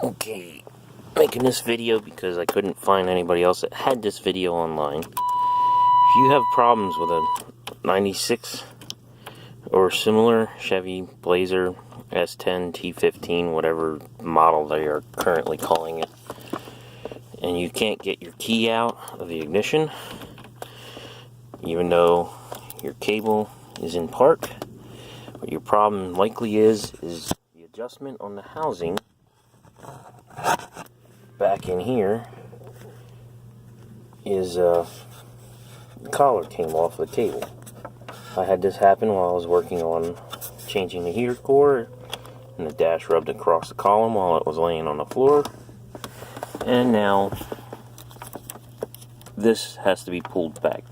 Okay, making this video because I couldn't find anybody else that had this video online. If you have problems with a 96 or similar Chevy Blazer S10, T15, whatever model they are currently calling it, and you can't get your key out of the ignition, even though your cable is in park, what your problem likely is the adjustment on the housing back in here is the collar came off the cable. I had this happen while I was working on changing the heater core, and the dash rubbed across the column while it was laying on the floor, and now this has to be pulled back.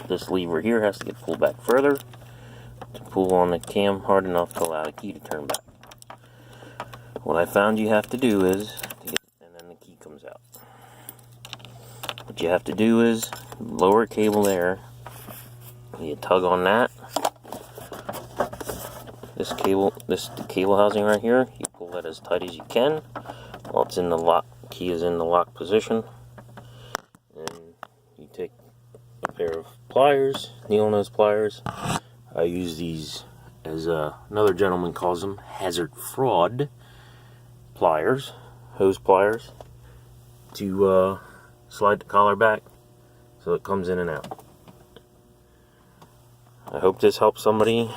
This lever here has to get pulled back further to pull on the cam hard enough to allow the key to turn back. What I found you have to do is, and then the key comes out. What you have to do is lower cable there. You tug on that. This cable housing right here, you pull that as tight as you can while it's in the lock. Key is in the lock position, and you take a pair of pliers, needle nose pliers. I use these as another gentleman calls them, hazard fraud pliers, hose pliers, to slide the collar back so it comes in and out. I hope this helps somebody.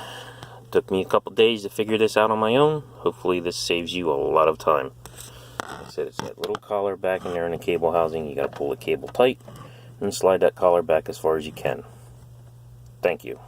It took me a couple days to figure this out on my own. Hopefully this saves you a lot of time. Like I said, it's that little collar back in there in the cable housing. You got to pull the cable tight and slide that collar back as far as you can. Thank you.